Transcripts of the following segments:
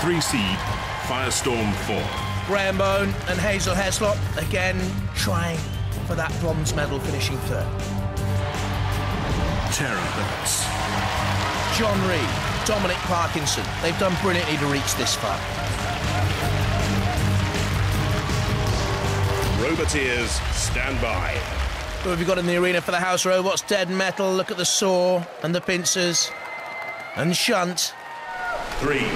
3 seed, Firestorm IV. Graham Bone and Hazel Heslop again trying for that bronze medal, finishing third. Terrorhurtz. John Reed, Dominic Parkinson, they've done brilliantly to reach this far. Roboteers, stand by. Who have you got in the arena for the house robots? Dead Metal, look at the saw and the pincers. And Shunt. 3, 2, 1.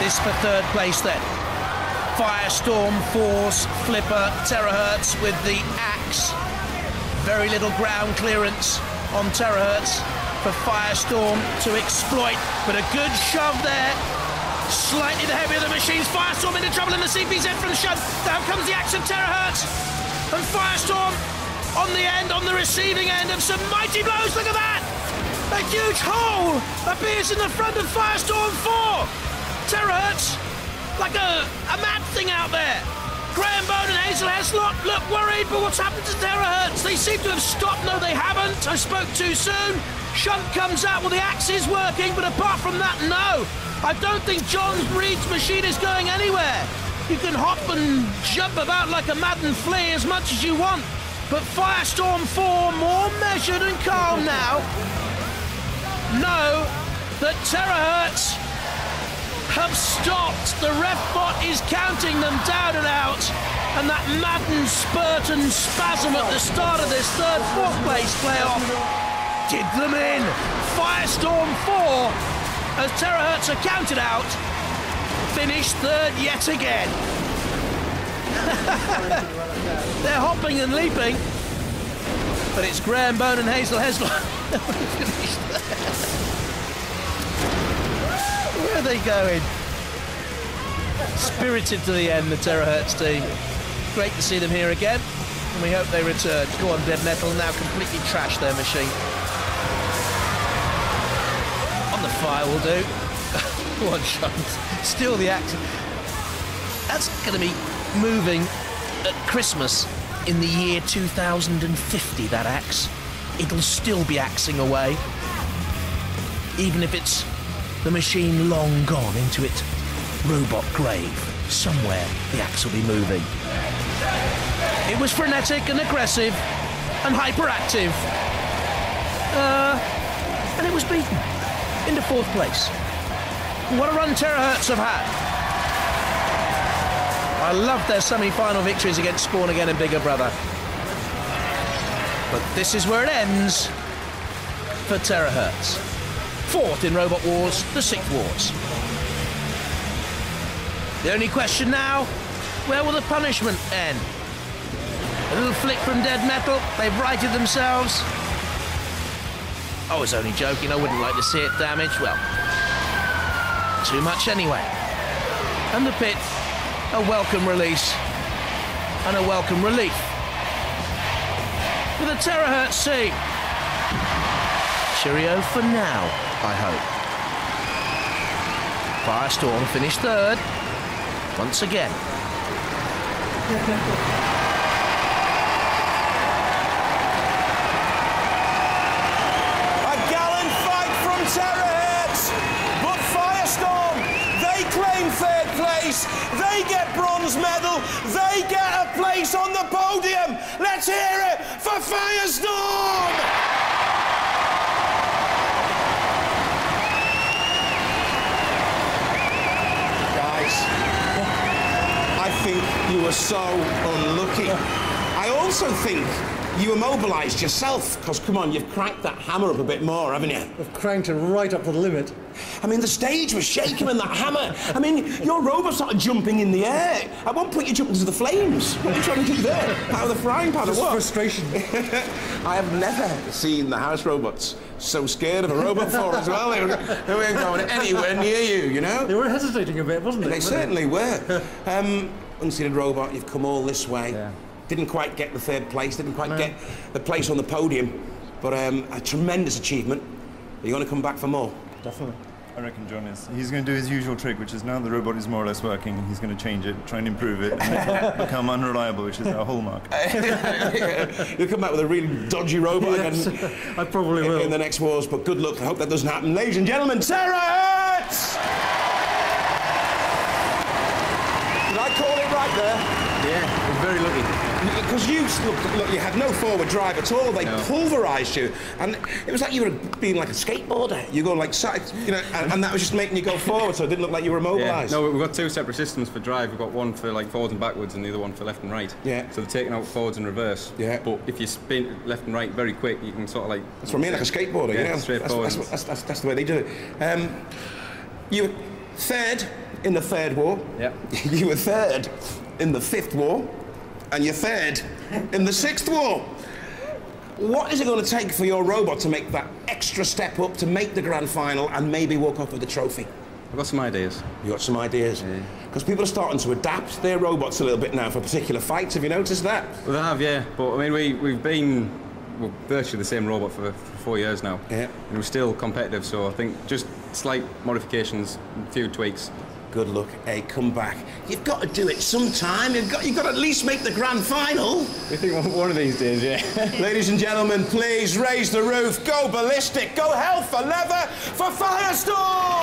This for third place then. Firestorm IV's flipper, Terrorhurtz with the axe. Very little ground clearance on Terrorhurtz for Firestorm to exploit, but a good shove there. Slightly the heavier the machines. Firestorm into trouble in the CPZ from Shunt. Down comes the axe of Terrorhurtz. And Firestorm on the end, on the receiving end of some mighty blows. Look at that! A huge hole appears in the front of Firestorm IV. Terrorhurtz, like a mad thing out there. Graham Bone and Hazel Heslop look worried, but what's happened to Terrorhurtz? They seem to have stopped. No, they haven't. I spoke too soon. Shunt comes out. Well, the axe is working, but apart from that, no. I don't think John Reed's machine is going anywhere. You can hop and jump about like a maddened flea as much as you want, but Firestorm IV, more measured and calm now, know that Terrorhurtz have stopped. The ref bot is counting them down and out, and that maddened spurt and spasm at the start of this third, fourth place playoff did them in. Firestorm IV, as Terrorhurtz are counted out, finished third yet again. They're hopping and leaping, but it's Graham Bone and Hazel Heslop who finished there. Where are they going? Spirited to the end, the Terrorhurtz team. Great to see them here again, and we hope they return. Go on, Dead Metal, now completely trash their machine. On the fire will do. Go on, Shunt. Still the axe. That's going to be moving at Christmas in the year 2050, that axe. It'll still be axing away, even if it's the machine long gone into its robot grave. Somewhere the axe will be moving. It was frenetic and aggressive and hyperactive. And it was beaten into fourth place. What a run Terrorhurtz have had. I loved their semi-final victories against Spawn Again and Bigger Brother. But this is where it ends for Terrorhurtz. Fourth in Robot Wars, the Sixth Wars. The only question now, where will the punishment end? A little flick from Dead Metal, they've righted themselves. I was only joking, I wouldn't like to see it damaged. Well, too much anyway. And the pit, a welcome release and a welcome relief for the Terrorhurtz team. Cheerio for now, I hope. Firestorm finished third, once again. A gallant fight from Terrorhurtz, but Firestorm, they claim third place, they get bronze medal, they get a place on the podium. Let's hear it for Firestorm! I think you were so unlucky. I also think you immobilised yourself, because, come on, you've cranked that hammer up a bit more, haven't you? I've cranked it right up to the limit. I mean, the stage was shaking when that hammer... I mean, your robot started jumping in the air. At one point, you jumped into the flames. What are you trying to do there? Out of the frying pan or what? Frustration. I have never seen the house robots so scared of a robot before as well. They weren't going anywhere near you, you know? They were hesitating a bit, wasn't they? They certainly were. Unseated robot, you've come all this way. Yeah. Didn't quite get the third place, didn't quite get the place on the podium, but a tremendous achievement. Are you going to come back for more? Definitely. I I reckon John is. He's going to do his usual trick, which is now the robot is more or less working, and he's going to change it, try and improve it, and become unreliable, which is our hallmark. You'll come back with a really dodgy robot Yes, again I probably will. in the next wars, but good luck. I hope that doesn't happen. Ladies and gentlemen, Terrorhurtz! Did I call it right there? Yeah, he's very lucky. Because you look, you had no forward drive at all. They pulverised you, and it was like you were being like a skateboarder. You go like side, you know, and that was just making you go forward, so it didn't look like you were immobilised. Yeah. No, we've got two separate systems for drive. We've got one for like forwards and backwards, and the other one for left and right. Yeah. So they're taking out forwards and reverse. Yeah. But if you spin left and right very quick, you can sort of like. That's what I mean, like a skateboarder. Yeah, you know? straight forward. That's the way they do it. You were third in the Third War. Yeah. You were third in the Fifth War, and you're third in the Sixth War. What is it going to take for your robot to make that extra step up to make the grand final and maybe walk off with the trophy? I've got some ideas. You got some ideas? Because people are starting to adapt their robots a little bit now for particular fights. Have you noticed that? Well, they have, yeah. But I mean, we've been virtually the same robot for 4 years now. Yeah. And we're still competitive, so I think just slight modifications, a few tweaks. Good luck. Hey, come back. You've got to do it sometime. You've got to at least make the grand final. We think one of these days, yeah. Ladies and gentlemen, please raise the roof. Go ballistic. Go hell for leather for Firestorm!